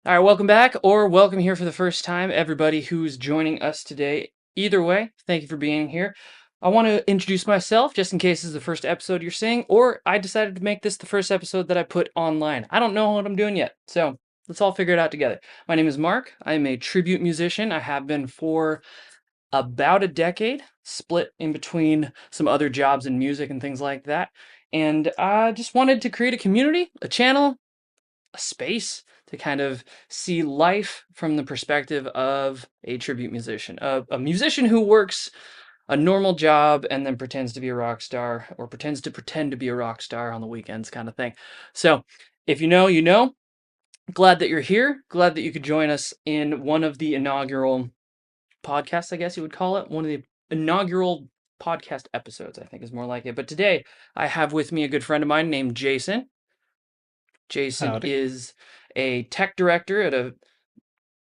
All right, welcome back, or welcome here for the first time, everybody who's joining us today. Either way, thank you for being here. I want to introduce myself just in case this is the first episode you're seeing, or I decided to make this the first episode that I put online. I don't know what I'm doing yet, so let's all figure it out together. My name is Mark. I'm a tribute musician. I have been for about a decade, split in between some other jobs in music and things like that. And I just wanted to create a community, a channel, a space to kind of see life from the perspective of a tribute musician, a musician who works a normal job and then pretends to be a rock star or pretend to be a rock star on the weekends kind of thing. So if you know, you know. Glad that you're here. Glad that you could join us in one of the inaugural podcasts, I guess you would call it. One of the inaugural podcast episodes, I think is more like it. But today I have with me a good friend of mine named Jason. Jason Howdy. is a tech director at a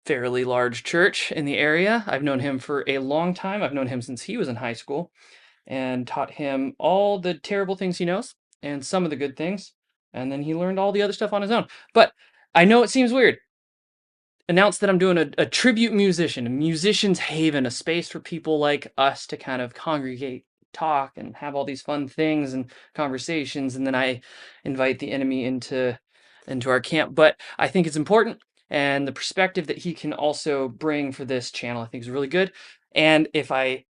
fairly large church in the area. I've known him for a long time. I've known him since he was in high school and taught him all the terrible things he knows and some of the good things. And then he learned all the other stuff on his own. But I know it seems weird. Announce that I'm doing a tribute musician, a musician's haven, a space for people like us to kind of congregate, talk, and have all these fun things and conversations. And then I invite the enemy into our camp. But I think it's important, and the perspective that he can also bring for this channel, I think, is really good. And if I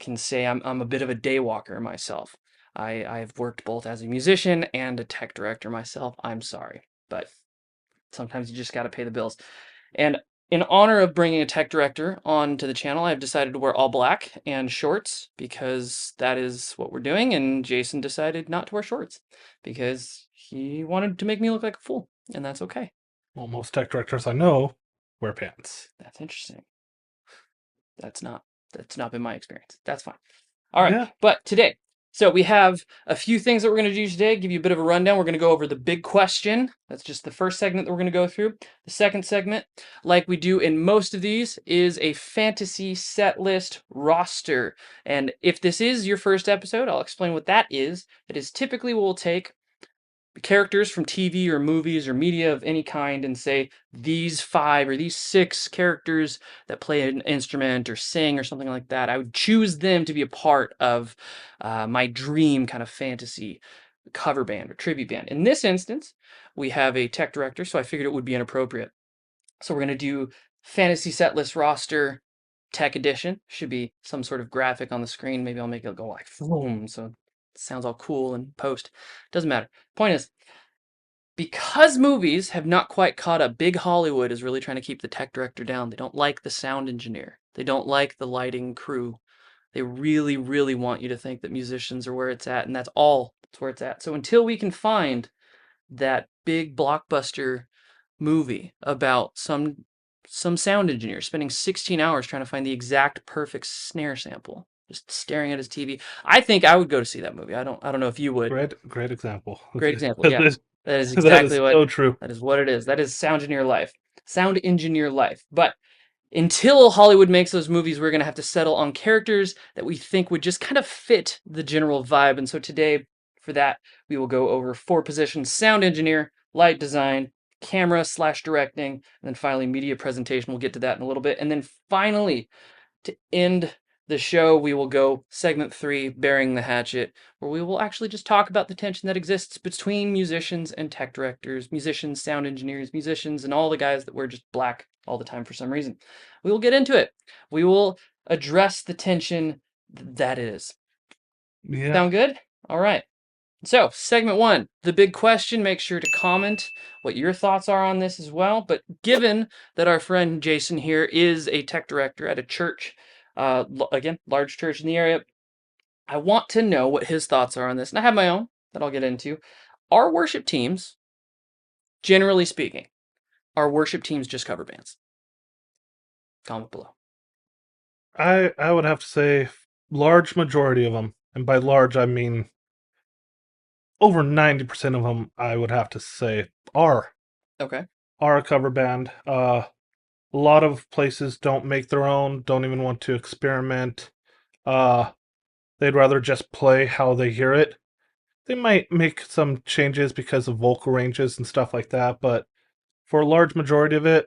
can say I'm a bit of a day walker myself. I've worked both as a musician and a tech director myself. I'm sorry, but sometimes you just got to pay the bills. And in honor of bringing a tech director onto the channel, I've decided to wear all black and shorts because that is what we're doing. And Jason decided not to wear shorts because he wanted to make me look like a fool. And that's okay. Well, most tech directors I know wear pants. That's interesting. That's not that's not been my experience. That's fine. All right. Yeah. But today, so we have a few things that we're going to do today, give you a bit of a rundown. We're going to go over the big question. That's just the first segment that we're going to go through. The second segment, like we do in most of these, is a fantasy set list roster. And if this is your first episode, I'll explain what that is. That is typically we'll take characters from TV or movies or media of any kind and say these 5 or these 6 characters that play an instrument or sing or something like that. I would choose them to be a part of my dream kind of fantasy cover band or tribute band. In this instance, we have a tech director, so I figured it would be inappropriate. So we're going to do Fantasy Setlist Roster Tech Edition. Should be some sort of graphic on the screen. Maybe I'll make it go like boom, so it sounds all cool in post. Doesn't matter. Point is, because movies have not quite caught up, big Hollywood is really trying to keep the tech director down. They don't like the sound engineer. They don't like the lighting crew. They really, really want you to think that musicians are where it's at, and that's all. That's where it's at. So until we can find that big blockbuster movie about some sound engineer spending 16 hours trying to find the exact perfect snare sample, just staring at his TV, I think I would go to see that movie. I don't know if you would. Great example. Great example. that Yeah. is That is that exactly is what so true. that is what it is. That is sound engineer life. Sound engineer life. But until Hollywood makes those movies, we're going to have to settle on characters that we think would just kind of fit the general vibe. And so today, for that, we will go over 4 positions: sound engineer, light design, camera/directing, and then finally media presentation. We'll get to that in a little bit. And then finally, to end the show, we will go segment 3, Burying the Hatchet, where we will actually just talk about the tension that exists between musicians and tech directors, musicians, sound engineers, musicians, and all the guys that wear just black all the time for some reason. We will get into it. We will address the tension that is. Yeah. Sound good? All right. So, segment 1, the big question. Make sure to comment what your thoughts are on this as well. But given that our friend Jason here is a tech director at a church, again, large church in the area, I want to know what his thoughts are on this. And I have my own that I'll get into. Are worship teams, generally speaking, are worship teams just cover bands? Comment below. I would have to say large majority of them, and by large I mean over 90% of them I would have to say are Okay. are a cover band. A lot of places don't make their own, don't even want to experiment. Uh they'd rather just play how they hear it. They might make some changes because of vocal ranges and stuff like that, but For a large majority of it,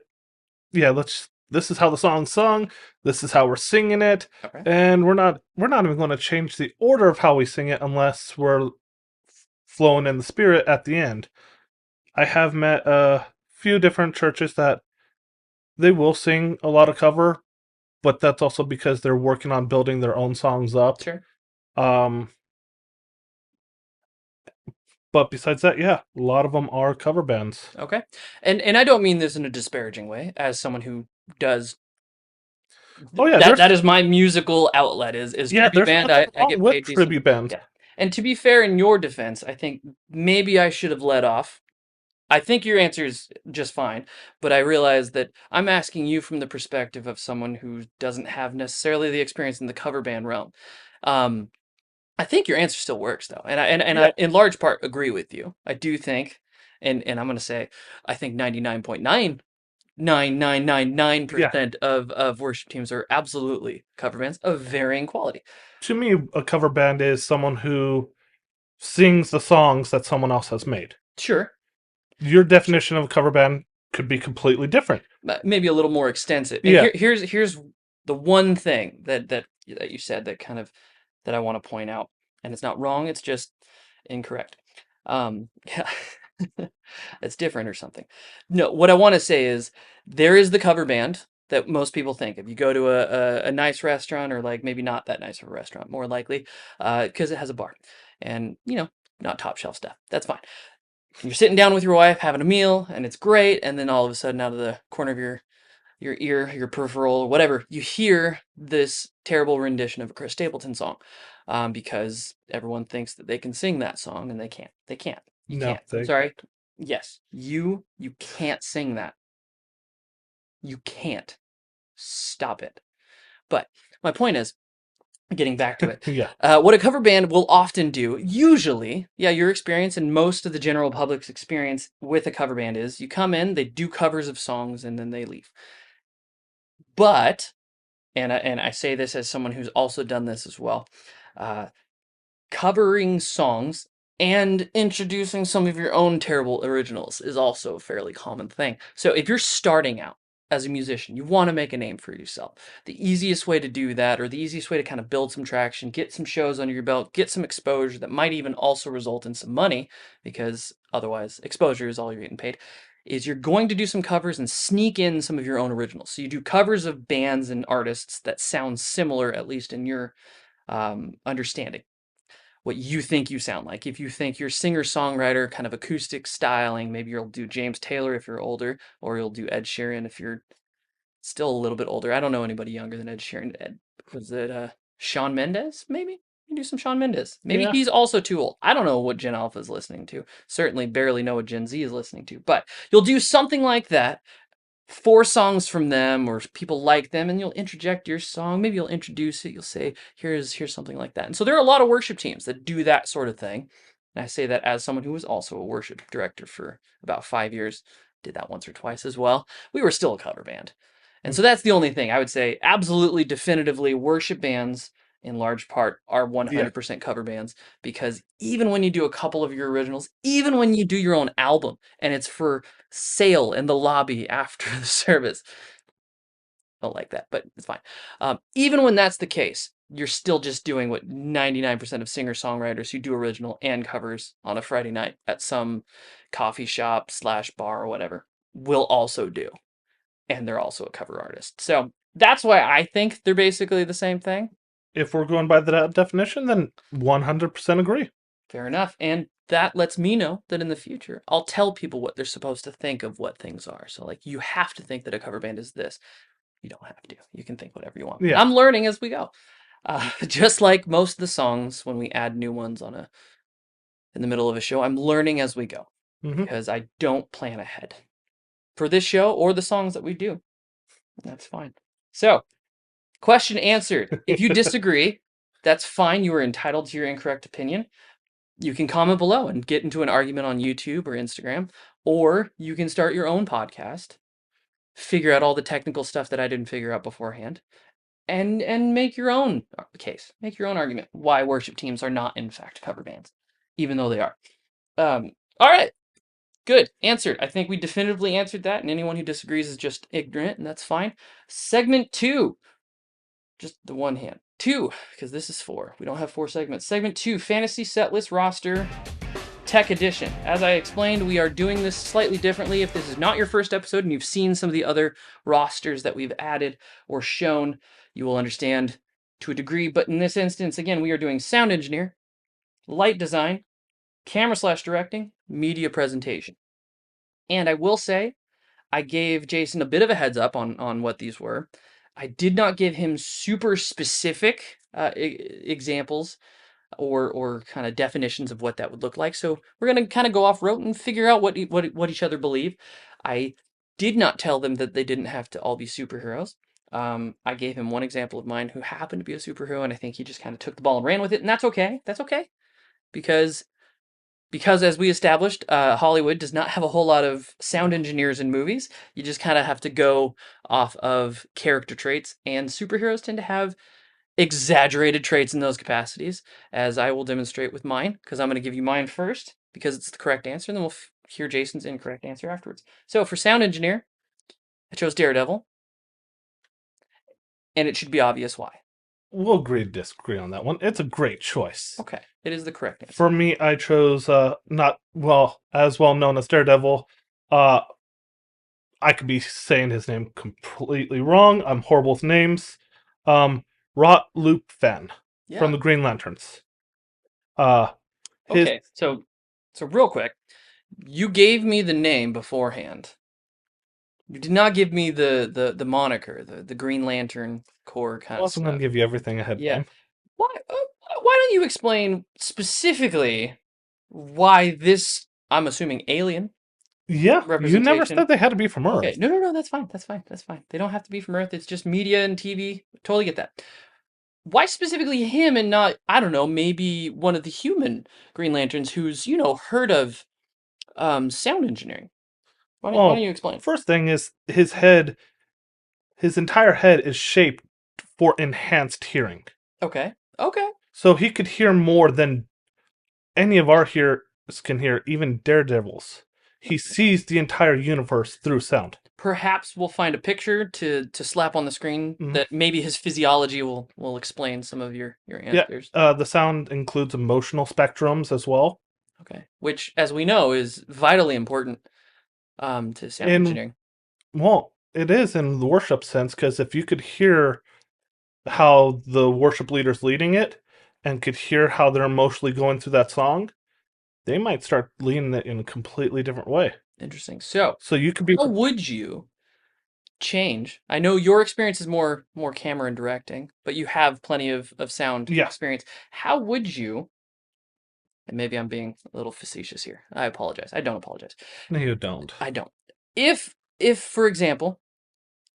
yeah, this is how the song's sung, this is how we're singing it, Okay. and we're not even going to change the order of how we sing it unless we're flowing in the spirit at the end. I have met a few different churches that they will sing a lot of cover, but that's also because they're working on building their own songs up. Sure. Um, but besides that, yeah, a lot of them are cover bands. Okay. And I don't mean this in a disparaging way, as someone who does Oh yeah, that is my musical outlet is tribute there's band. nothing I wrong get with paid decent. tribute bands. Yeah. And to be fair, in your defense, I think maybe I should have led off. I think your answer is just fine, but I realize that I'm asking you from the perspective of someone who doesn't have necessarily the experience in the cover band realm. Um, I think your answer still works though, and Yeah, I in large part agree with you. I do think, and I'm gonna say, I think 99.99999 yeah. percent of worship teams are absolutely cover bands of varying quality. To me, a cover band is someone who sings the songs that someone else has made. Sure, Your sure, definition of a cover band could be completely different. maybe a little more extensive. And Yeah, here's the one thing that you said that kind of that I want to point out, and it's not wrong, it's just incorrect. Yeah, it's different or something. No, what I want to say is there is the cover band that most people think of. You go to a nice restaurant, or like maybe not that nice of a restaurant, more likely, because it has a bar, and not top shelf stuff. That's fine. You're sitting down with your wife having a meal, and it's great, and then all of a sudden, out of the corner of your ear, your peripheral, whatever, you hear this terrible rendition of a Chris Stapleton song, because everyone thinks that they can sing that song, and they can't. They can't. You no, can't. I'm they sorry. Yes, you can't sing that. You can't. Stop it. But my point is, getting back to it, yeah. what a cover band will often do, usually, yeah, your experience and most of the general public's experience with a cover band is you come in, they do covers of songs, and then they leave. But and I say this as someone who's also done this as well. Uh, Covering songs and introducing some of your own terrible originals is also a fairly common thing. So if you're starting out as a musician, you want to make a name for yourself. The easiest way to do that, or the easiest way to kind of build some traction, get some shows under your belt, get some exposure that might even also result in some money, because otherwise exposure is all you're getting paid, is you're going to do some covers and sneak in some of your own originals. So you do covers of bands and artists that sound similar, at least in your understanding what you think you sound like. If you think you're singer-songwriter, kind of acoustic styling, maybe you'll do James Taylor if you're older, or you'll do Ed Sheeran if you're still a little bit older. I don't know anybody younger than Ed Sheeran. Was it Shawn Mendes? Maybe you do some Shawn Mendes. Maybe Yeah. he's also too old. I don't know what Gen Alpha is listening to. Certainly, barely know what Gen Z is listening to. But you'll do something like that, four songs from them, or people like them, and you'll interject your song. Maybe you'll introduce it. You'll say, here's something like that. And so there are a lot of worship teams that do that sort of thing. And I say that as someone who was also a worship director for about 5 years, did that once or twice as well. We were still a cover band. And so that's the only thing I would say absolutely definitively worship bands in large part are Yeah. 100% cover bands, because even when you do a couple of your originals, even when you do your own album and it's for sale in the lobby after the service. I don't like that, but it's fine. Even when that's the case, you're still just doing what 99% of singer-songwriters who do original and covers on a Friday night at some coffee shop slash bar or whatever will also do. And they're also a cover artist. So that's why I think they're basically the same thing. If we're going by that definition, then 100% agree. Fair enough. And that lets me know that in the future, I'll tell people what they're supposed to think of what things are. So, like, you have to think that a cover band is this. You don't have to. You can think whatever you want. Yeah. I'm learning as we go. Just like most of the songs, when we add new ones in the middle of a show, I'm learning as we go, Hmm. because I don't plan ahead for this show or the songs that we do. That's fine. So, question answered. If you disagree, that's fine. You are entitled to your incorrect opinion. You can comment below and get into an argument on YouTube or Instagram, or you can start your own podcast, figure out all the technical stuff that I didn't figure out beforehand, and make your own case, make your own argument why worship teams are not in fact cover bands, even though they are. All right, Good. Answered. I think we definitively answered that, and anyone who disagrees is just ignorant, and that's fine. Segment 2. Just the one hand. 2, because this is 4. We don't have 4 segments. Segment 2, Fantasy Setlist Roster Tech Edition. As I explained, we are doing this slightly differently. If this is not your first episode and you've seen some of the other rosters that we've added or shown, you will understand to a degree. But in this instance, again, we are doing sound engineer, light design, camera/directing, media presentation. And I will say, I gave Jason a bit of a heads up on what these were. I did not give him super specific examples or kind of definitions of what that would look like. So we're going to kind of go off rote and figure out what each other believe. I did not tell them that they didn't have to all be superheroes. I gave him one example of mine who happened to be a superhero, and I think he just kind of took the ball and ran with it, and that's okay. That's okay because as we established, Hollywood does not have a whole lot of sound engineers in movies. You just kind of have to go off of character traits, and superheroes tend to have exaggerated traits in those capacities, as I will demonstrate with mine, because I'm going to give you mine first, because it's the correct answer, and then we'll hear Jason's incorrect answer afterwards. So for sound engineer, I chose Daredevil, and it should be obvious why. We'll agree to disagree on that one. It's a great choice. Okay, it is the correct answer. For me, I chose not as well known as Daredevil. I could be saying his name completely wrong. I'm horrible with names. Rot Loop Fan from the Green Lanterns. Okay, so real quick, you gave me the name beforehand. You did not give me the moniker, the Green Lantern Corps kind I of wasn't going stuff. to give you everything ahead of Yeah. time. Why don't you explain specifically why this, I'm assuming, alien Yeah, you never representation? said they had to be from Earth. Okay, no, that's fine. That's fine. They don't have to be from Earth. It's just media and TV. Totally get that. Why specifically him and not, I don't know, maybe one of the human Green Lanterns who's, heard of sound engineering? Why don't you explain? First thing is his entire head is shaped for enhanced hearing. Okay. So he could hear more than any of our hearers can hear, even Daredevil's. He sees the entire universe through sound. Perhaps we'll find a picture to slap on the screen that maybe his physiology will explain some of your answers. Yeah, the sound includes emotional spectrums as well. Okay. Which, as we know, is vitally important to sound engineering. Well, it is in the worship sense, because if you could hear how the worship leader's leading it and could hear how they're emotionally going through that song, they might start leading it in a completely different way. Interesting. So you could be. How would you change? I know your experience is more camera and directing, but you have plenty of sound experience. How would you, and maybe I'm being a little facetious here. I apologize. I don't apologize. No, you don't. I don't. If for example,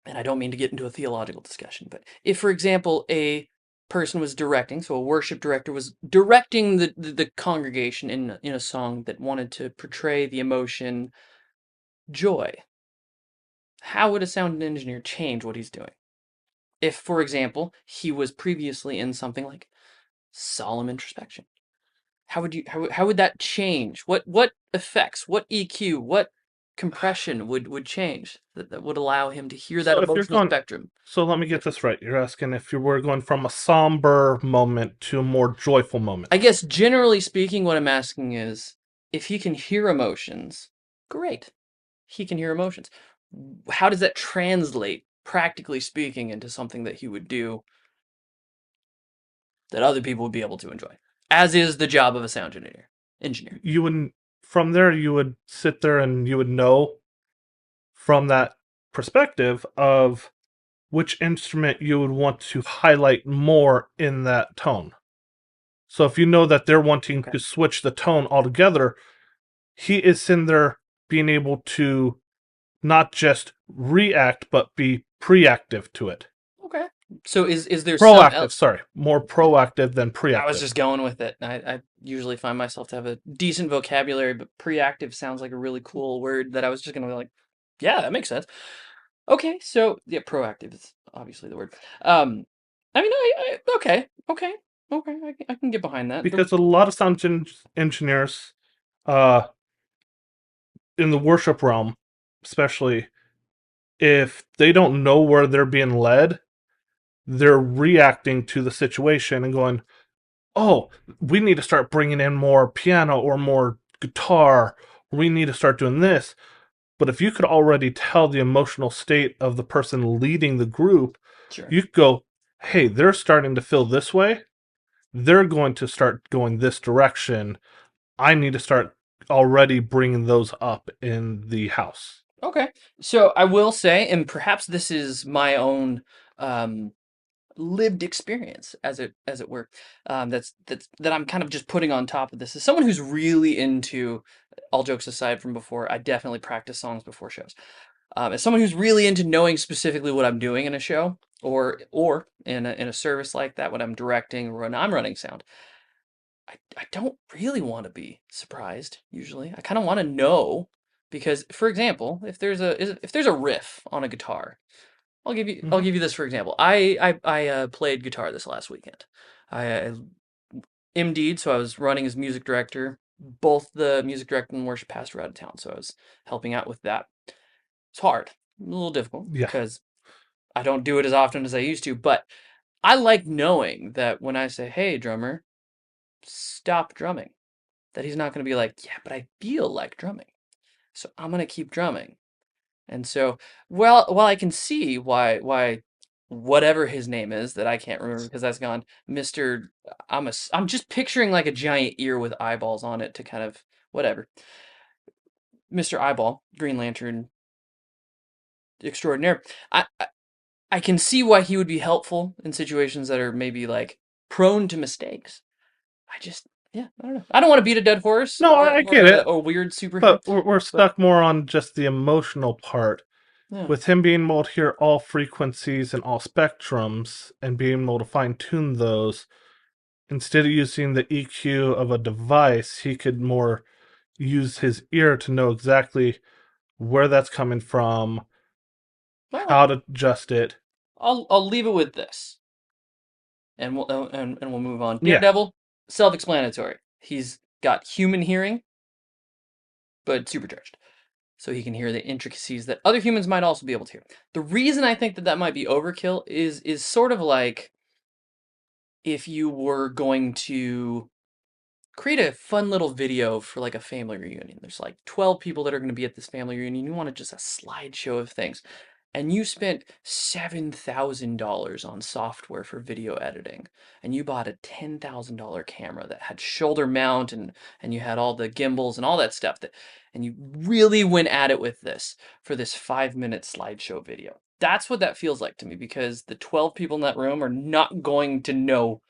and I don't mean to get into a theological discussion, but if, for example, a person was directing, so a worship director was directing the congregation in a song that wanted to portray the emotion joy, how would a sound engineer change what he's doing? If, for example, he was previously in something like solemn introspection, how would that change? What effects, what EQ, what compression would change that would allow him to hear that emotional spectrum? So let me get this right. You're asking if you were going from a somber moment to a more joyful moment. I guess generally speaking, what I'm asking is if he can hear emotions, great. He can hear emotions. How does that translate, practically speaking, into something that he would do that other people would be able to enjoy? As is the job of a sound engineer. You would, from there, you would sit there and you would know from that perspective of which instrument you would want to highlight more in that tone. So if you know that they're wanting to switch the tone altogether, he is in there being able to not just react, but be preactive to it. Okay. So is there proactive? More proactive than preactive. I was just going with it. I usually find myself to have a decent vocabulary, but preactive sounds like a really cool word that I was just gonna be like, yeah, that makes sense. Okay, so yeah, proactive is obviously the word. I mean, okay, I can get behind that because a lot of sound engineers in the worship realm, especially if they don't know where they're being led, they're reacting to the situation and going, "Oh, we need to start bringing in more piano or more guitar. We need to start doing this." But if you could already tell the emotional state of the person leading the group, Sure. you could go, "Hey, they're starting to feel this way. They're going to start going this direction. I need to start already bringing those up in the house." Okay. So I will say, and perhaps this is my own um, lived experience, as it were, that I'm kind of just putting on top of this. As someone who's really into, all jokes aside from before, I definitely practice songs before shows. As someone who's really into knowing specifically what I'm doing in a show, or in a service like that, when I'm directing or when I'm running sound, I don't really want to be surprised usually. I kind of want to know because, for example, if there's a riff on a guitar, I'll Hmm. give you this for example. I played guitar this last weekend. I MD'd, so I was running as music director. Both the music director and worship pastor were out of town, so I was helping out with that. It's hard, a little difficult Yeah. because I don't do it as often as I used to, but I like knowing that when I say, "Hey, drummer, stop drumming," that he's not going to be like, "Yeah, but I feel like drumming, so I'm going to keep drumming." And so, well, while I can see why whatever his name is that I can't remember because that's gone, Mister, I'm just picturing like a giant ear with eyeballs on it to kind of whatever, Mister Eyeball, Green Lantern extraordinaire. I can see why he would be helpful in situations that are maybe like prone to mistakes. I just, yeah, I don't know. I don't want to beat a dead horse No, or I or get a, it, a weird superhero, but we're but stuck more on just the emotional part. yeah. With him being able to hear all frequencies and all spectrums and being able to fine tune those, instead of using the EQ of a device, he could more use his ear to know exactly where that's coming from, Well, how to adjust it. I'll leave it with this. And we'll move on. Yeah, Daredevil, self-explanatory. He's got human hearing, but supercharged, so he can hear the intricacies that other humans might also be able to hear. The reason I think that might be overkill is sort of like if you were going to create a fun little video for like a family reunion. There's like 12 people that are going to be at this family reunion. You want just a slideshow of things. And you spent $7,000 on software for video editing. And you bought a $10,000 camera that had shoulder mount and you had all the gimbals and all that stuff and you really went at it with this for this 5-minute slideshow video. That's what that feels like to me because the 12 people in that room are not going to know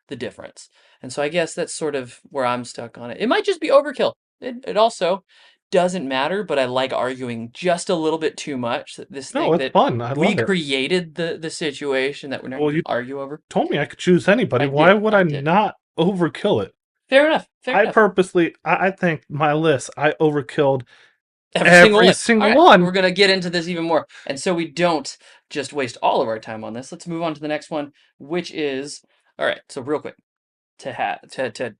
the difference. And so I guess that's sort of where I'm stuck on it. It might just be overkill. It also doesn't matter, but I like arguing just a little bit too much. This no, thing it's that fun. I we love it. created the situation that we're not Well, going to you argue over. told me I could choose anybody. I Why did. would I I did. not overkill it? Fair enough. Fair I enough. purposely, I think my list, I overkilled Every single every one. All single right. We're one. going to get into this even more. And so we don't just waste all of our time on this. Let's move on to the next one, which is all right. So real quick to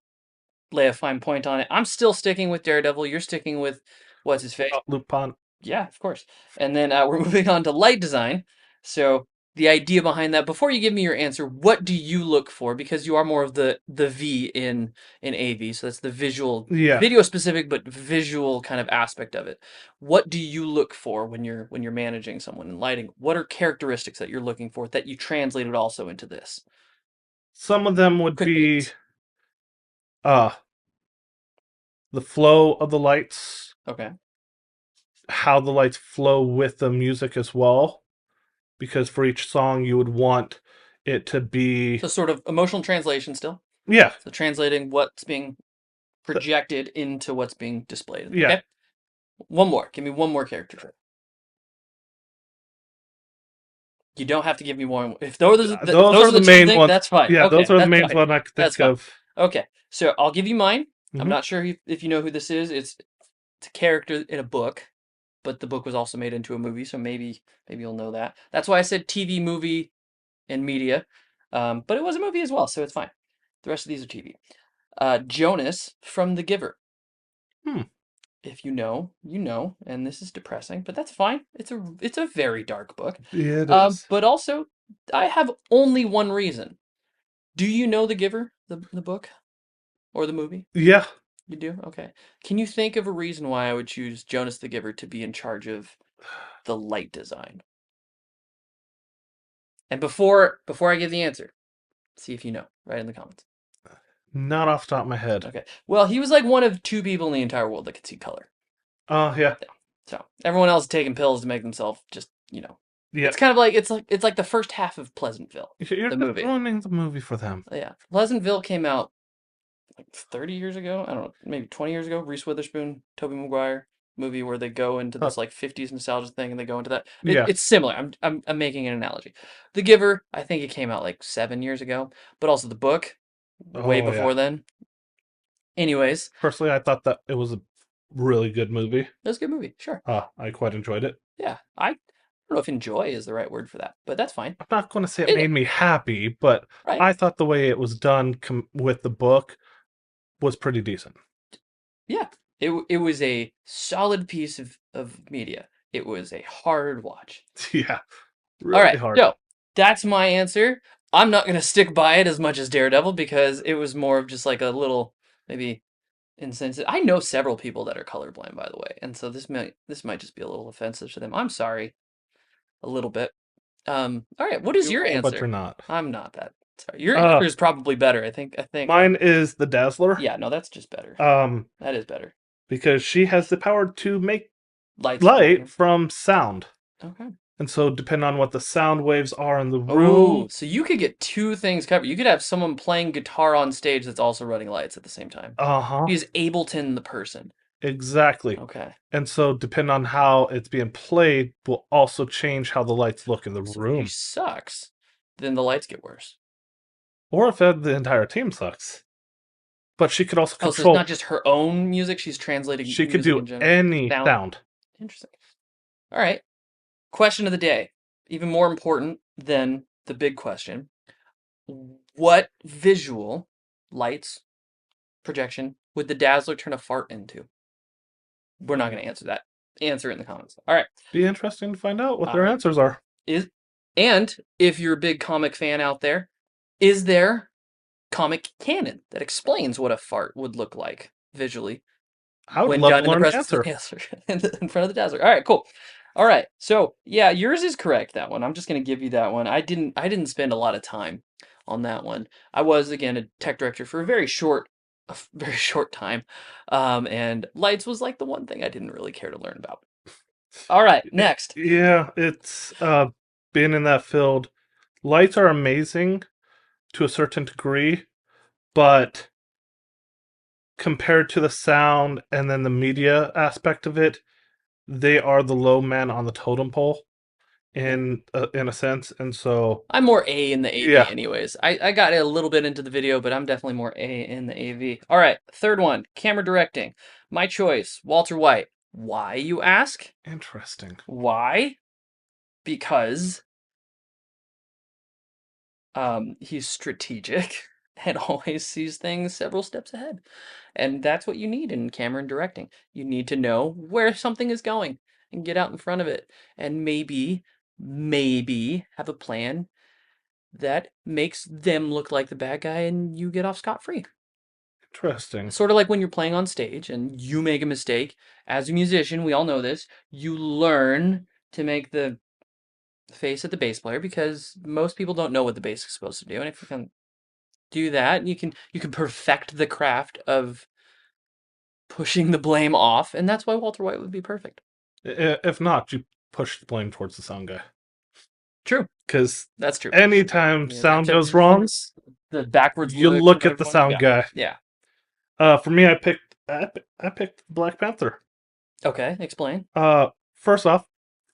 lay a fine point on it. I'm still sticking with Daredevil. You're sticking with what's his face? Lupin. Yeah, of course. And then we're moving on to light design. So the idea behind that, before you give me your answer, what do you look for? Because you are more of the V in AV, so that's the visual, Yeah. video specific, but visual kind of aspect of it. What do you look for when you're managing someone in lighting? What are characteristics that you're looking for that you translated also into this? Some of them would Quick be beats. uh the flow of the lights, Okay. how the lights flow with the music as well. Because for each song you would want it to be, So sort of emotional translation still. yeah. So translating what's being projected into what's being displayed. Yeah. Okay. One more. Give me one more character trait. You don't have to give me more. If Those those are are the the two main things, ones. that's fine. Yeah, those Okay, are the that's main fine. ones I could That's think fine. of. Okay, so I'll give you mine. I'm Hmm. not sure if you know who this is. It's a character in a book, but the book was also made into a movie, so maybe you'll know that. That's why I said TV, movie, and media. But it was a movie as well, so it's fine. The rest of these are TV. Jonas from The Giver. Hmm. If you know, you know, and this is depressing, but that's fine. It's a very dark book. It is. But also, I have only one reason. Do you know The Giver, the book or the movie? Yeah. You do? Okay. Can you think of a reason why I would choose Jonas the Giver to be in charge of the light design? And before I give the answer, see if you know. Write in the comments. Not off the top of my head. Okay. Well, he was like one of two people in the entire world that could see color. Oh, yeah. So everyone else is taking pills to make themselves just, Yeah. it's kind of like it's like the first half of Pleasantville, You're the just movie. ruining the movie for them. Yeah, Pleasantville came out like 30 years ago. I don't know, maybe 20 years ago. Reese Witherspoon, Tobey Maguire movie where they go into Uh, this like 50s nostalgia thing and they go into that. yeah. It's similar. I'm making an analogy. The Giver, I think it came out like 7 years ago, but also the book way Oh, yeah. before then. Anyways, Personally, I thought that it was a really good movie. it was a good movie. Sure. I quite enjoyed it. Yeah, I don't know if enjoy is the right word for that, but that's fine. I'm not going to say it It, made me happy, but right. I thought the way it was done with the book was pretty decent. Yeah. It was a solid piece of media. It was a hard watch. Yeah, All really right, hard. so that's my answer. I'm not gonna stick by it as much as Daredevil because it was more of just like a little maybe insensitive. I know several people that are colorblind, by the way, and so this might just be a little offensive to them. I'm sorry, a little bit. All right, what is You your are, but you're answer? not. I'm not that sorry. Your Uh, answer is probably better. I think. Mine is the Dazzler. Yeah, no, that's just better. Um, That is better. because she has the power to make Lights. light from sound. Okay. And so, depending on what the sound waves are in the Oh, room, so you could get two things covered. You could have someone playing guitar on stage that's also running lights at the same time. uh-huh, He's Ableton the person. exactly. Okay. And so, depending on how it's being played, will also change how the lights look in the So if she room. sucks, then the lights get worse. Or if the entire team sucks. But she could also Oh, so it's control, not just her own music, she's translating she could music do in general. any Sound. sound. Interesting. All right. Question of the day. Even more important than the big question. What visual lights projection would the Dazzler turn a fart into? We're not going to answer that. Answer it in the comments. All right. Be interesting to find out what All their right. answers are. And if you're a big comic fan out there, is there comic canon that explains what a fart would look like visually I would when love done to in the learn the presence of answer. the Dazzler, in front of the Dazzler? All right, cool. All right, so yeah, yours is correct. That one, I'm just gonna give you that one. I didn't spend a lot of time on that one. I was again a tech director for very short time, and lights was like the one thing I didn't really care to learn about. All right, next. Yeah, it's being in that field. Lights are amazing to a certain degree, but compared to the sound and then the media aspect of it, they are the low man on the totem pole in a sense. And so, I'm more A in the AV yeah, anyways. I got a little bit into the video, but I'm definitely more A in the AV. All right, third one, camera directing. My choice, Walter White. Why, you ask? interesting. Why? Because he's strategic and always sees things several steps ahead. And that's what you need in camera and directing. You need to know where something is going and get out in front of it. And maybe have a plan that makes them look like the bad guy and you get off scot-free. Interesting. Sort of like when you're playing on stage and you make a mistake. As a musician, we all know this. You learn to make the face at the bass player because most people don't know what the bass is supposed to do. And if you can do that, you can perfect the craft of pushing the blame off, and that's why Walter White would be perfect. If not, you push the blame towards the sound guy. True. Because That's true. anytime Yeah, sound goes wrong, the backwards you lyrics look and at the everyone. sound guy. Yeah. For me, I picked Black Panther. Okay, explain. First off,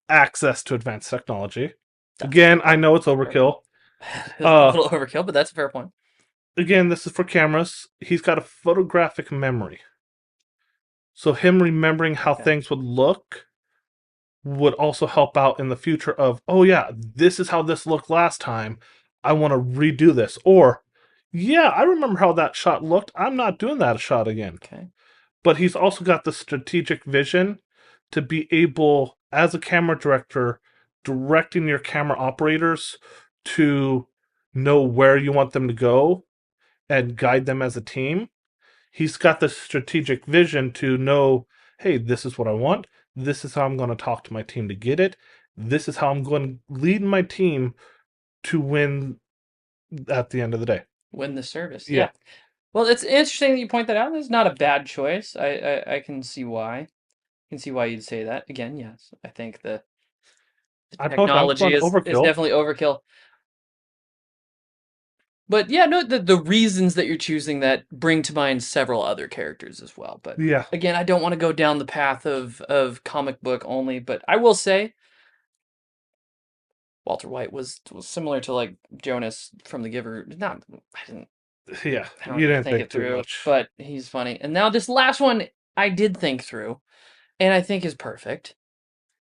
access to advanced technology. Again, I know it's overkill. A little overkill, but that's a fair point. Again, this is for cameras. He's got a photographic memory. So him remembering how Okay. things would look would also help out in the future of, oh yeah, this is how this looked last time. I want to redo this. Or, yeah, I remember how that shot looked. I'm not doing that shot again. Okay. but he's also got the strategic vision to be able, as a camera director, directing your camera operators to know where you want them to go and guide them as a team. He's got the strategic vision to know, hey, this is what I want. This is how I'm going to talk to my team to get it. This is how I'm going to lead my team to win at the end of the day. Win the service. Yeah. Yeah. Well, it's interesting that you point that out. It's not a bad choice. I can see why. I can see why you'd say that. Again, yes. I think the I told you I'm technology going is overkill. definitely overkill. But yeah, no, the reasons that you're choosing that bring to mind several other characters as well. But Yeah. again, I don't want to go down the path of comic book only, but I will say Walter White was similar to like Jonas from The Giver. Not Yeah. I don't You even didn't think think it too through, much. but he's funny. And now this last one I did think through and I think is perfect,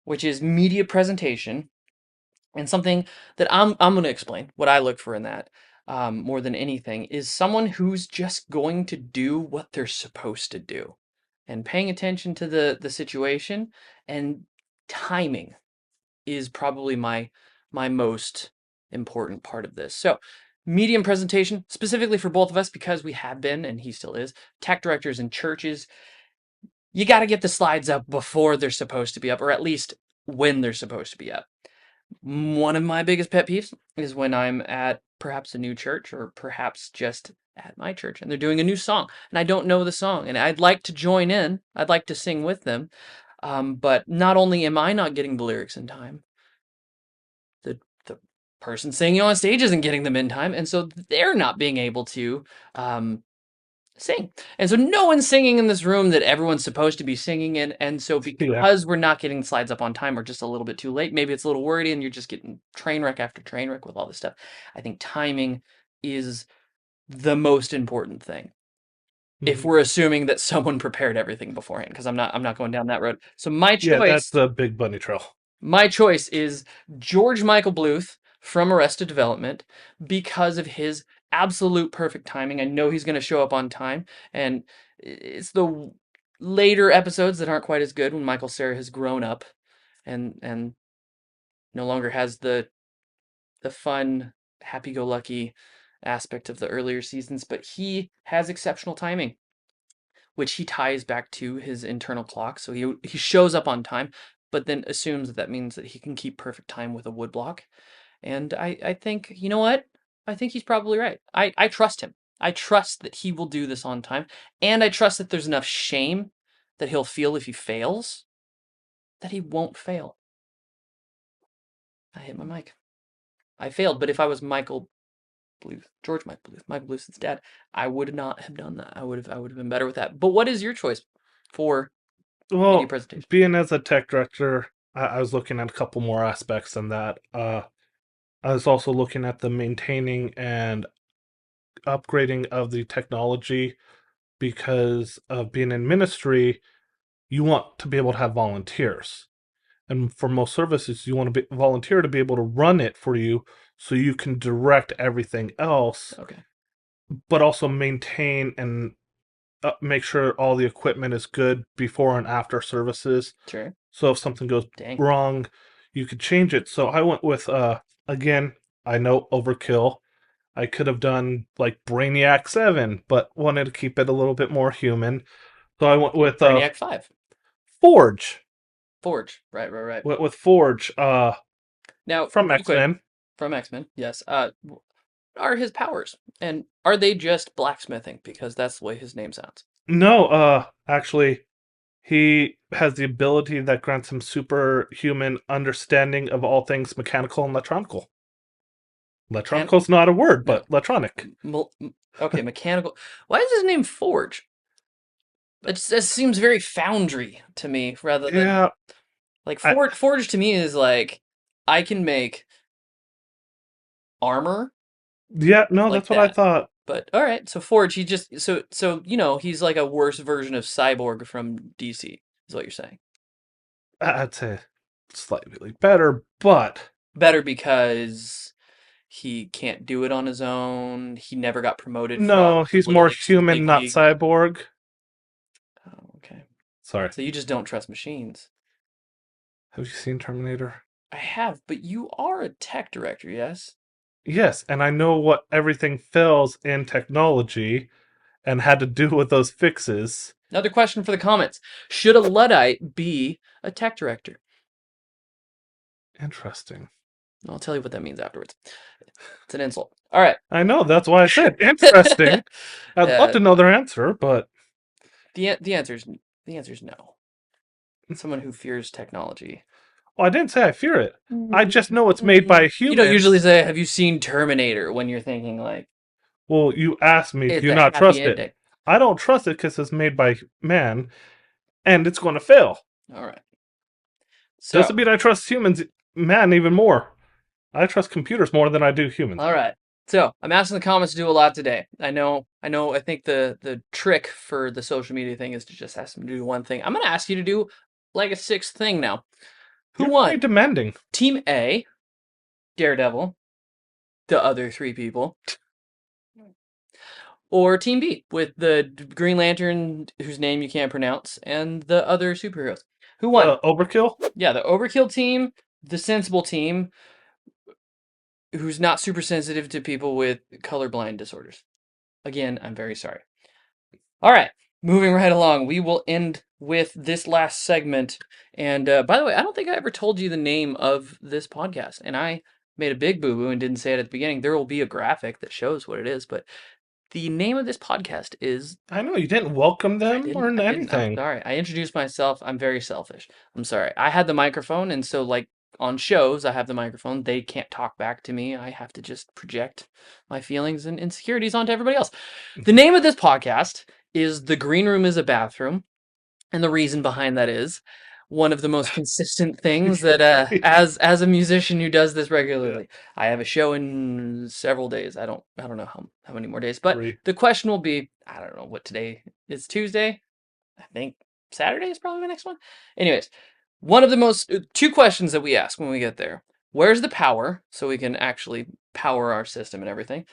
which is media presentation. And something that I'm going to explain what I look for in that more than anything is someone who's just going to do what they're supposed to do, and paying attention to the situation and timing is probably my most important part of this. So, medium presentation specifically for both of us because we have been and he still is tech directors in churches. You got to get the slides up before they're supposed to be up, or at least when they're supposed to be up. One of my biggest pet peeves is when I'm at perhaps a new church or perhaps just at my church and they're doing a new song and I don't know the song and I'd like to join in. I'd like to sing with them. But not only am I not getting the lyrics in time, the person singing on stage isn't getting them in time, and so they're not being able to um, sing. And so no one's singing in this room that everyone's supposed to be singing in. And so Yeah. because we're not getting slides up on time or just a little bit too late, maybe it's a little wordy and you're just getting train wreck after train wreck with all this stuff. I think timing is the most important thing. If Mhm. we're assuming that someone prepared everything beforehand, because I'm not going down that road. So Yeah, that's the big bunny trail. my choice is George Michael Bluth from Arrested Development because of his absolute perfect timing. I know he's going to show up on time, and it's the later episodes that aren't quite as good when Michael Cera has grown up and no longer has the fun, happy-go-lucky aspect of the earlier seasons, but he has exceptional timing, which he ties back to his internal clock. So he shows up on time, but then assumes that means that he can keep perfect time with a woodblock. And I think, you know what? I think he's probably right. I trust him. I trust that he will do this on time. And I trust that there's enough shame that he'll feel if he fails that he won't fail. I hit my mic. I failed, but if I was Michael Bluth, George Michael Bluth's dad, I would not have done that. I would have been better with that. But what is your choice for media Well, presentation? being as a tech director, I was looking at a couple more aspects than that. I was also looking at the maintaining and upgrading of the technology because of being in ministry, you want to be able to have volunteers. And for most services, you want to be volunteer to be able to run it for you so you can direct everything else, Okay, but also maintain and make sure all the equipment is good before and after services. sure. So if something goes Dang. wrong, you could change it. So I went with again, I know overkill. I could have done like Brainiac 7, but wanted to keep it a little bit more human. So I went with Brainiac 5. Forge. Forge. Right. Went with Forge Now, from real quick, X-Men. from X-Men, yes. Are his powers? And are they just blacksmithing? Because that's the way his name sounds. No, actually he has the ability that grants him superhuman understanding of all things mechanical and electronical. Can Electronical is not a word, no. but electronic. Okay, mechanical. Why is his name Forge? It seems very foundry to me rather than Yeah, like I, Forge to me is like I can make armor yeah, no, like that's what I that. thought. But all right, so Forge, he just he's like a worse version of Cyborg from DC, is what you're saying. I'd say slightly better, but Better because he can't do it on his own. He never got promoted from no, he's Little more Leagues to the human, big not leagues. cyborg. Sorry. So you just don't trust machines. Have you seen Terminator? I have, but you are a tech director, yes? Yes, and I know what everything fails in technology and had to do with those fixes. Another question for the comments. Should a Luddite be a tech director? Interesting. I'll tell you what that means afterwards. It's an insult. All right. I know, that's why I said interesting. I'd love Uh, to know their answer, but the answer is no. Someone who fears technology. well, I didn't say I fear it. I just know it's made by You don't usually humans. say, "Have you seen Terminator?" when you're thinking like Well, you asked me, do it's you a not happy trust it? ending. I don't trust it because it's made by man, and it's going to fail. All right. So, Doesn't mean I trust humans, man, even more. I trust computers more than I do humans. all right. So, I'm asking the comments to do a lot today. I know. I think the trick for the social media thing is to just ask them to do one thing. I'm going to ask you to do like a sixth thing now. Who You're very won? demanding. Team A, Daredevil, the other three people, or Team B with the Green Lantern whose name you can't pronounce and the other superheroes. Who won? Overkill? Yeah, the Overkill team, the Sensible team, who's not super sensitive to people with colorblind disorders. Again, I'm very sorry. All right, moving right along, we will end with this last segment. And by the way, I don't think I ever told you the name of this podcast, and I made a big boo boo and didn't say it at the beginning. There will be a graphic that shows what it is, but the name of this podcast is I know, you didn't welcome them or I didn't. I'm anything. sorry. I introduced myself. I'm very selfish. I'm sorry. I had the microphone, and so like on shows, I have the microphone. They can't talk back to me. I have to just project my feelings and insecurities onto everybody else. The name of this podcast is "The Green Room is a Bathroom," and the reason behind that is one of the most consistent things that as a musician who does this Yeah, regularly, I have a show in several days. I don't know how many more days, but 3. the question will be, I don't know what today is. Tuesday. I think Saturday is probably the next one. Anyways, one of the most two questions that we ask when we get there. Where's the power so we can actually power our system and everything?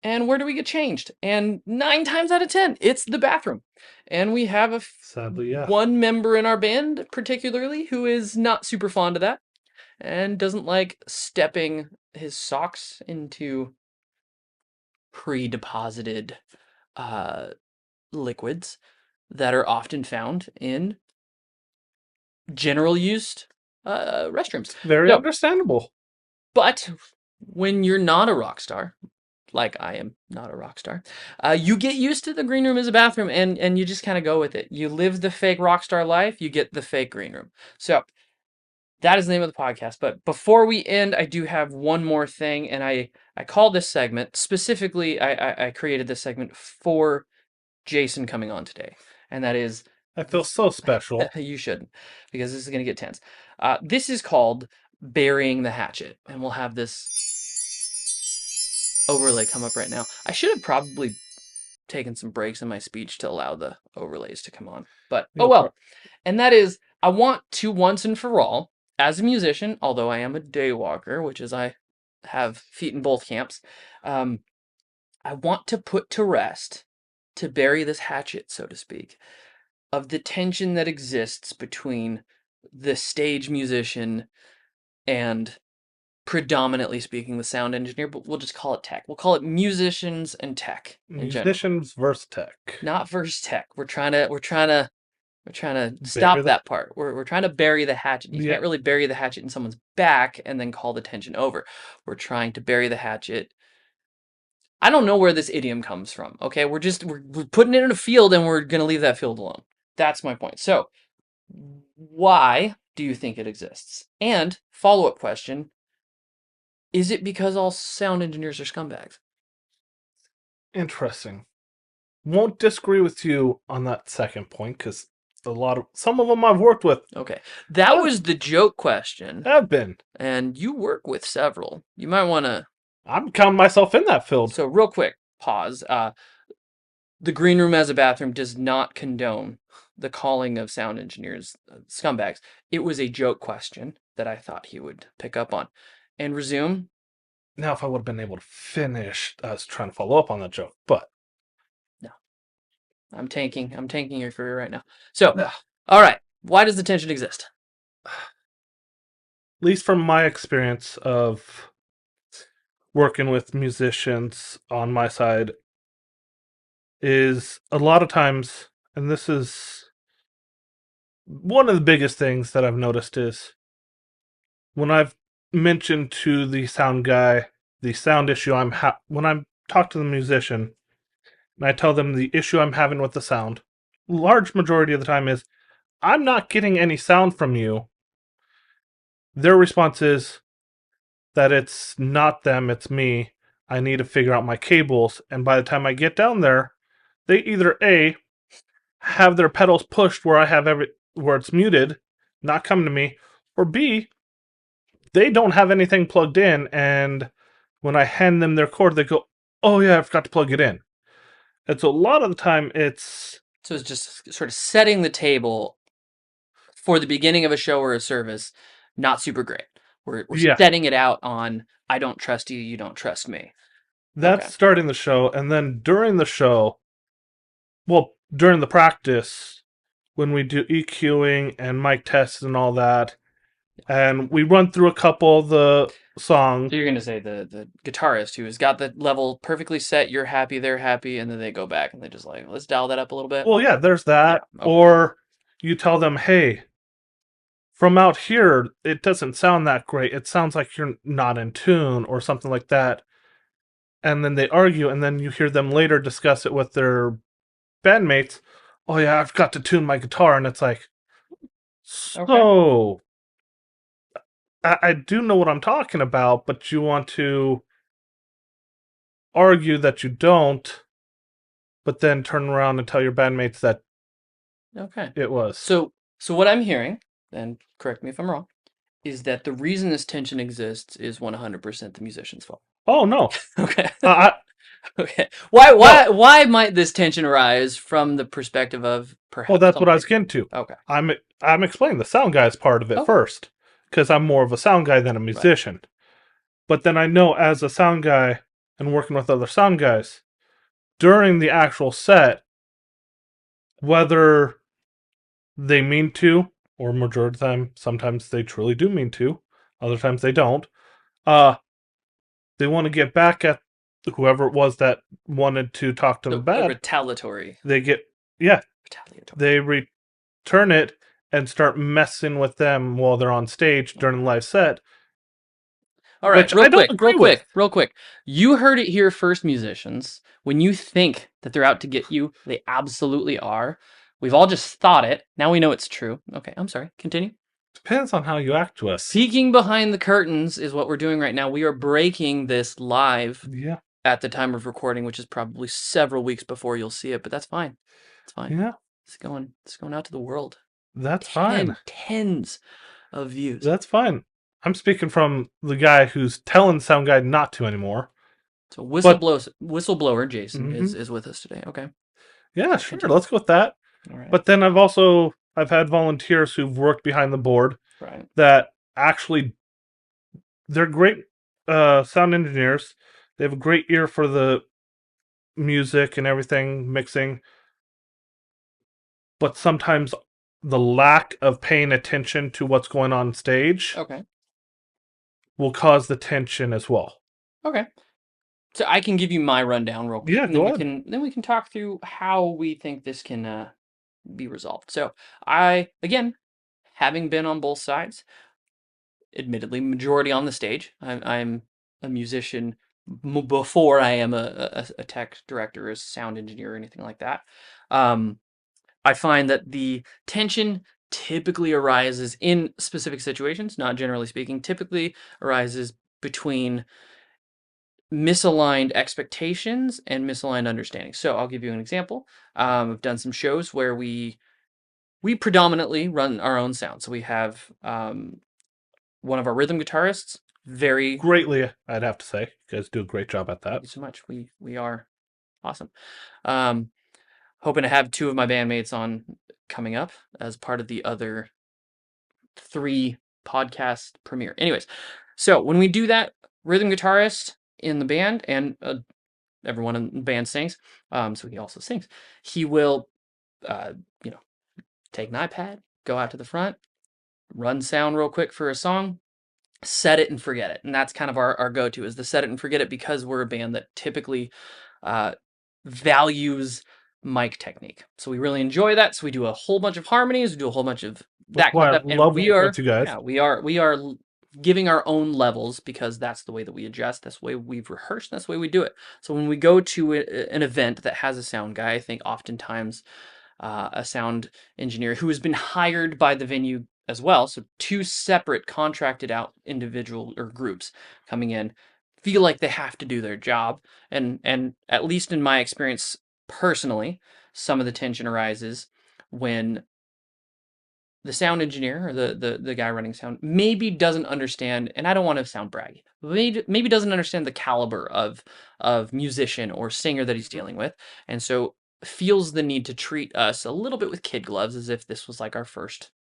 And where do we get changed? And 9 times out of 10, it's the bathroom. And we have Sadly, yeah. one member in our band particularly who is not super fond of that and doesn't like stepping his socks into pre-deposited uh, liquids that are often found in general used restrooms. Very So, understandable. but when you're not a rock star, like I am not a rock star, you get used to the green room as a bathroom and you just kind of go with it. You live the fake rock star life, you get the fake green room. So that is the name of the podcast. But before we end, I do have one more thing, and I call this segment specifically. I created this segment for Jason coming on today, and that is I feel so special. you shouldn't, because this is going to get tense. This is called Burying the Hatchet, and we'll have this overlay come up right now. I should have probably taken some breaks in my speech to allow the overlays to come on, but oh No well. problem. And that is, I want to once and for all, as a musician, although I am a day walker, which is I have feet in both camps, um, I want to put to rest, to bury this hatchet, so to speak, of the tension that exists between the stage musician and predominantly speaking the sound engineer, but we'll just call it tech. We'll call it musicians and tech in general. Musicians versus tech. Not versus tech. We're trying to Bury stop the that part. We're trying to bury the hatchet. You yeah. can't really bury the hatchet in someone's back and then call the tension over. We're trying to bury the hatchet. I don't know where this idiom comes from. Okay, we're putting it in a field and we're gonna leave that field alone. That's my point. So, why do you think it exists? And follow-up question, is it because all sound engineers are scumbags? Interesting. Won't disagree with you on that second point because some of them I've worked with Okay. That was the joke question, have been. and you work with several. You might want to. I'm counting myself in that field. So, real quick, pause. The green room as a bathroom does not condone the calling of sound engineers scumbags. It was a joke question that I thought he would pick up on. And resume. Now, if I would have been able to finish, I was trying to follow up on that joke, but No, I'm tanking your career right now. So, Ugh. All right. Why does the tension exist? At least from my experience of working with musicians on my side, is a lot of times, and this is one of the biggest things that I've noticed is when I've mentioned to the sound guy the sound issue when I talk to the musician and I tell them the issue I'm having with the sound, large majority of the time is I'm not getting any sound from you. Their response is that it's not them, it's me. I need to figure out my cables, and by the time I get down there, they either A have their pedals pushed where I have where it's muted, not come to me, or B, they don't have anything plugged in, and when I hand them their cord, they go, "Oh yeah, I forgot to plug it in." And so a lot of the time, it's So it's just sort of setting the table for the beginning of a show or a service. Not super great. We're yeah, setting it out on I don't trust you, you don't trust me. that's Okay. starting the show, and then during the show, well, during the practice, when we do EQing and mic tests and all that, and we run through a couple of the songs. So you're gonna say the guitarist who has got the level perfectly set, you're happy, they're happy, and then they go back and they just like, let's dial that up a little bit. Well, yeah, there's Yeah. that. Okay. Or you tell them, hey, from out here, it doesn't sound that great. It sounds like you're not in tune or something like that. And then they argue, and then you hear them later discuss it with their bandmates. Oh, yeah, I've got to tune my guitar. And it's like, Okay. so I do know what I'm talking about, but you want to argue that you don't, but then turn around and tell your bandmates that Okay. it was. So what I'm hearing, and correct me if I'm wrong, is that the reason this tension exists is 100% the musician's fault. Oh, no. Okay. I, Okay. Why no. why why might this tension arise from the perspective of Well, perhaps that's what I was somebody? getting to. Okay. I'm explaining the sound guy's part of it Okay. first, because I'm more of a sound guy than a Right. musician. But then I know as a sound guy and working with other sound guys during the actual set, whether they mean to or majority of the time, sometimes they truly do mean to, other times they don't. Uh, they want to get back at whoever it was that wanted to talk to them So a bad. retaliatory. They get yeah, Retaliatory. they return it and start messing with them while they're on stage during the live set, All right, which I don't agree with. real quick. You heard it here first, musicians. When you think that they're out to get you, they absolutely are. We've all just thought it. Now we know it's true. Okay, I'm sorry. Continue. Depends on how you act to us. Peeking behind the curtains is what we're doing right now. We are breaking this live Yeah, at the time of recording, which is probably several weeks before you'll see it, but that's fine. It's fine. yeah, It's going out to the world. that's fine. Tens of views. That's fine. I'm speaking from the guy who's telling sound guy not to anymore. So But whistleblower Jason mhm, is with us today. Okay. yeah, sure, Continue. let's go with that. All right. But then I've had volunteers who've worked behind the board Right. that actually they're great sound engineers. They have a great ear for the music and everything, mixing. But sometimes the lack of paying attention to what's going on stage Okay. will cause the tension as well. Okay. So I can give you my rundown real quick, Yeah, and then go ahead. we can talk through how we think this can be resolved. So I again, having been on both sides, admittedly majority on the stage. I'm a musician before I am a tech director, a sound engineer, or anything like that. Um, I find that the tension typically arises in specific situations, not generally speaking, typically arises between misaligned expectations and misaligned understanding. So I'll give you an example. I've done some shows where we predominantly run our own sound. So we have one of our rhythm guitarists, very Greatly, I'd have to say. You guys do a great job at thank that. you so much. We are awesome. Um, hoping to have two of my bandmates on coming up as part of the other 3 podcast premiere. Anyways, so when we do that, rhythm guitarist in the band and everyone in the band sings, so he also sings. He will, uh, you know, take an iPad, go out to the front, run sound real quick for a song, set it and forget it. And that's kind of our go-to is the set it and forget it because we're a band that typically uh, values mic technique. So we really enjoy that. So we do a whole bunch of harmonies, we do a whole bunch of That's that kind why of I stuff. And love working with you guys. we are giving our own levels because that's the way that we adjust. That's the way we've rehearsed. That's the way we do it. So when we go to an event that has a sound guy, I think oftentimes a sound engineer who has been hired by the venue as well. So two separate contracted out individual or groups coming in feel like they have to do their job. And at least in my experience personally, some of the tension arises when the sound engineer or the guy running sound maybe doesn't understand, and I don't want to sound braggy, but maybe doesn't understand the caliber of musician or singer that he's dealing with, and so feels the need to treat us a little bit with kid gloves as if this was like our first,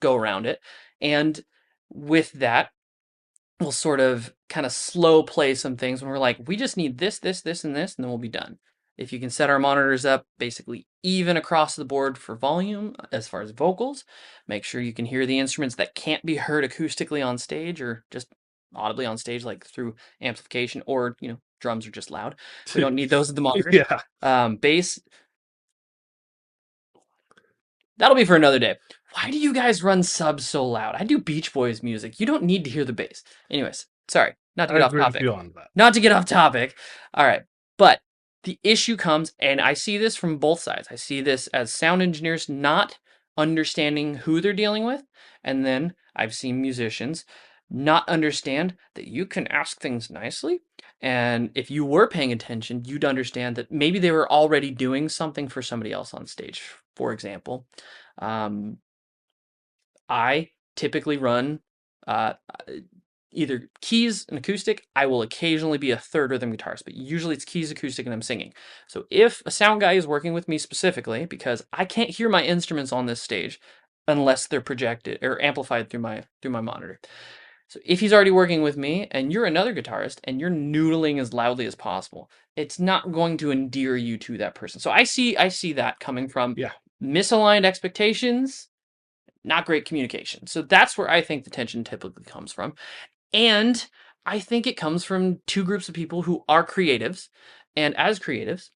go around it. And with that, we'll sort of kind of slow play some things when we're like, we just need this, this, this, and this, and then we'll be done. If you can set our monitors up basically even across the board for volume as far as vocals, make sure you can hear the instruments that can't be heard acoustically on stage or just audibly on stage, like through amplification or, drums are just loud. We don't need those at the monitors. Yeah, Bass, that'll be for another day. Why do you guys run subs so loud? I do Beach Boys music. You don't need to hear the bass. Anyways, sorry, not to I get off agree with topic. you on that. Not to get off topic. All right. But the issue comes, and I see this from both sides. I see this as sound engineers not understanding who they're dealing with. And then I've seen musicians not understand that you can ask things nicely. And if you were paying attention, you'd understand that maybe they were already doing something for somebody else on stage. For example, um, I typically run uh, either keys and acoustic. I will occasionally be a third rhythm guitarist, but usually it's keys, acoustic, and I'm singing. So if a sound guy is working with me specifically, because I can't hear my instruments on this stage unless they're projected or amplified through my monitor. So if he's already working with me and you're another guitarist and you're noodling as loudly as possible, it's not going to endear you to that person. So I see that coming from Yeah, misaligned expectations, not great communication. So that's where I think the tension typically comes from. And I think it comes from two groups of people who are creatives. And as creatives,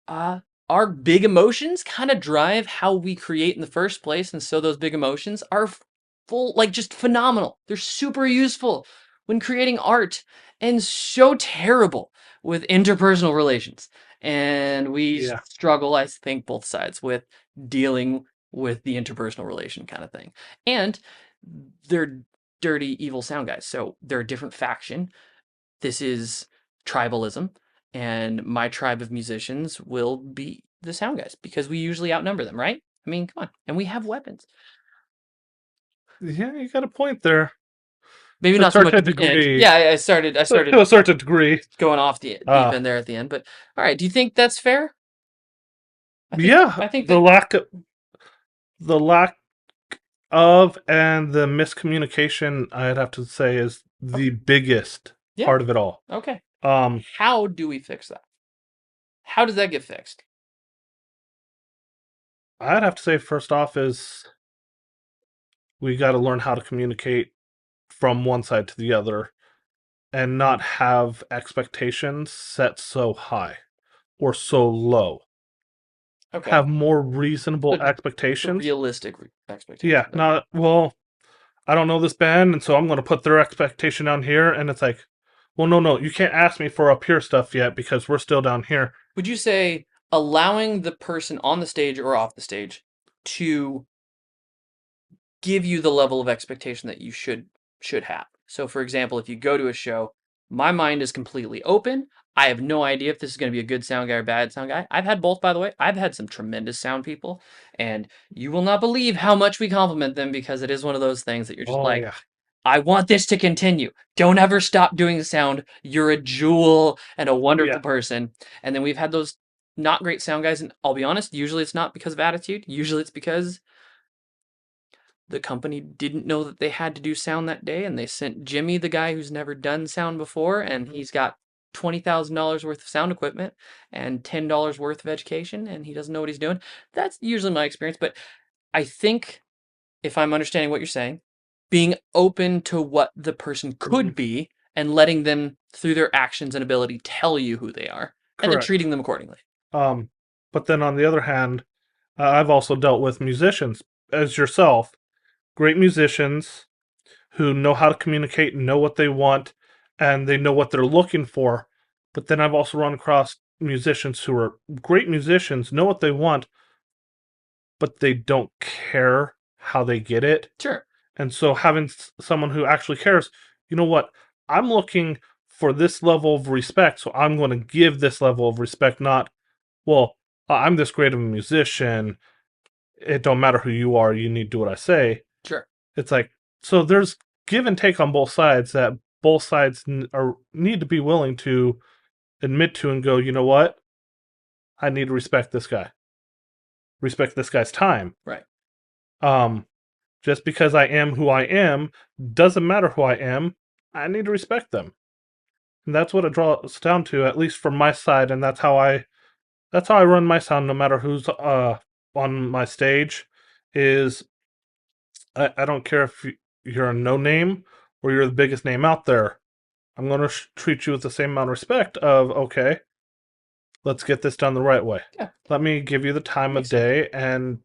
uh, our big emotions kind of drive how we create in the first place. And so those big emotions are like just phenomenal. They're super useful when creating art and so terrible with interpersonal relations. And we yeah. struggle, I think, both sides with dealing with the interpersonal relation kind of thing. And they're dirty, evil sound guys. So they're a different faction. This is tribalism. And my tribe of musicians will be the sound guys because we usually outnumber them, right? I mean, come on. And we have weapons. Yeah, you got a point there. Maybe To a not so much certain at the end. degree. Yeah, I started To a certain degree. going off the deep Uh end there at the end. But all right, do you think that's fair? I think yeah, I think that the lack of and the miscommunication, I'd have to say, is the biggest yeah, part of it all. okay. Um How do we fix that? How does that get fixed? I'd have to say first off is we got to learn how to communicate from one side to the other and not have expectations set so high or so low. Okay. Have more reasonable So, so expectations. realistic Yeah, expectations. Okay. not, well, I don't know this band, and so I'm going to put their expectation down here. And it's like, well, no, you can't ask me for up here stuff yet because we're still down here. Would you say allowing the person on the stage or off the stage to give you the level of expectation that you should have? So for example, if you go to a show, my mind is completely open. I have no idea if this is going to be a good sound guy or bad sound guy. I've had both, by the way. I've had some tremendous sound people, and you will not believe how much we compliment them because it is one of those things that you're just Oh, like, yeah. I want this to continue. Don't ever stop doing the sound. You're a jewel and a wonderful Yeah. person. And then we've had those not great sound guys, and I'll be honest, usually it's not because of attitude. Usually it's because the company didn't know that they had to do sound that day, and they sent Jimmy, the guy who's never done sound before, and he's got $20,000 worth of sound equipment and $10 worth of education, and he doesn't know what he's doing. That's usually my experience. But I think, if I'm understanding what you're saying, being open to what the person could be and letting them, through their actions and ability, tell you who they are, and then Correct. treating them accordingly. But then on the other hand, I've also dealt with musicians as yourself, great musicians who know how to communicate, know what they want, and they know what they're looking for. But then I've also run across musicians who are great musicians, know what they want, but they don't care how they get it. Sure. And so having someone who actually cares, you know what? I'm looking for this level of respect, so I'm going to give this level of respect, not, well, I'm this great of a musician. It don't matter who you are, you need to do what I say. Sure. It's like, so there's give and take on both sides that both sides need to be willing to admit to and go, you know what? I need to respect this guy. Respect this guy's time. Right. Um, just because I am who I am doesn't matter who I am. I need to respect them. And that's what it draws down to, at least from my side, and that's how I run my sound no matter who's on my stage. Is I don't care if you're a no name or you're the biggest name out there. I'm going to treat you with the same amount of respect of, okay, let's get this done the right way. Yeah. Let me give you the time Makes of day and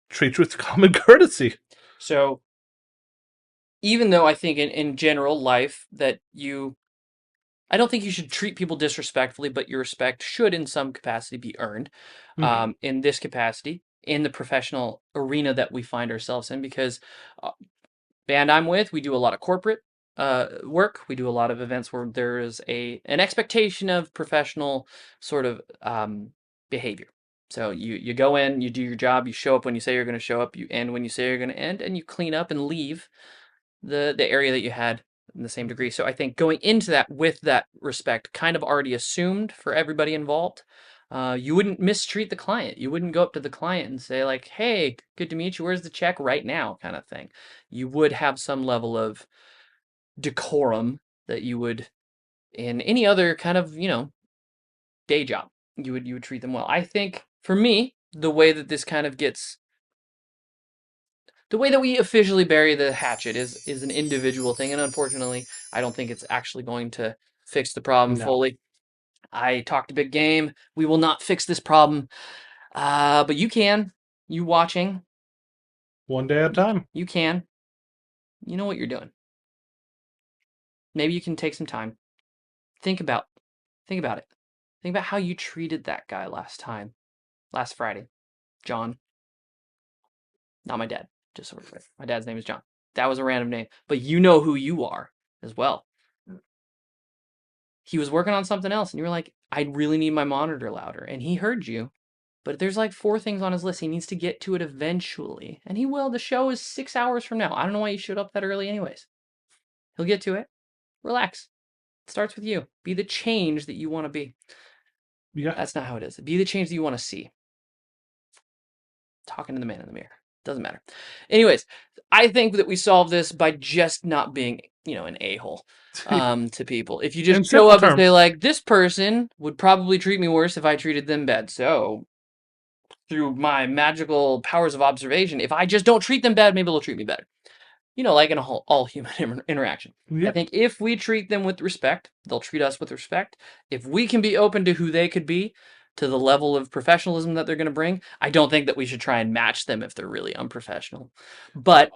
treat you with common courtesy. So, even though I think in general life that I don't think you should treat people disrespectfully, but your respect should in some capacity be earned. Mm-hmm. In this capacity, in the professional arena that we find ourselves in, because uh, band I'm with, we do a lot of corporate work. We do a lot of events where there is an expectation of professional sort of behavior. So you go in, you do your job, you show up when you say you're going to show up, you end when you say you're going to end, and you clean up and leave the area that you had in the same degree. So I think going into that with that respect, kind of already assumed for everybody involved. You wouldn't mistreat the client. You wouldn't go up to the client and say like, "Hey, good to meet you. Where's the check right now?" kind of thing. You would have some level of decorum that you would in any other kind of, day job. You would treat them well. I think for me, the way that we officially bury the hatchet is an individual thing, and unfortunately, I don't think it's actually going to fix the problem No. fully. I talked a big game. We will not fix this problem, but you can. You watching, One day at a time. you can. You know what you're doing. Maybe you can take some time. Think about, think about it. Think about how you treated that guy last Friday, John. Not my dad. Just so we're clear. My dad's name is John. That was a random name, but you know who you are as well. He was working on something else, and you were like, I really need my monitor louder. And he heard you, but there's like 4 things on his list. He needs to get to it eventually. And he will. The show is 6 hours from now. I don't know why you showed up that early, anyways. He'll get to it. Relax. It starts with you. Be the change that you want to be. Yeah. That's not how it is. Be the change that you want to see. Talking to the man in the mirror. Doesn't matter. Anyways, I think that we solve this by just not being, an a-hole to people. If you In just show simple up and say terms. like, this person would probably treat me worse if I treated them bad. So through my magical powers of observation, if I just don't treat them bad, maybe they'll treat me better. Like in all human interaction. I Yeah. think if we treat them with respect, they'll treat us with respect. If we can be open to who they could be, to the level of professionalism that they're going to bring, I don't think that we should try and match them if they're really unprofessional. But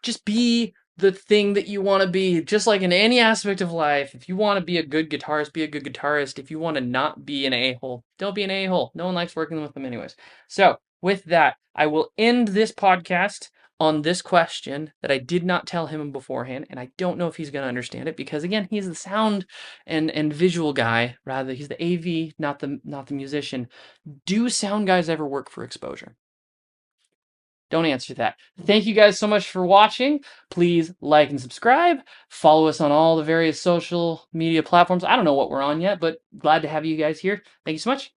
just be the thing that you want to be, just like in any aspect of life. If you want to be a good guitarist, be a good guitarist. If you want to not be an a-hole, don't be an a-hole. No one likes working with them anyways. So with that, I will end this podcast on this question that I did not tell him beforehand, and I don't know if he's going to understand it because again, he's the sound and visual guy, rather he's the AV, not the musician. Do sound guys ever work for exposure? Don't answer that. Thank you guys so much for watching. Please like and subscribe. Follow us on all the various social media platforms. I don't know what we're on yet, but glad to have you guys here. Thank you so much.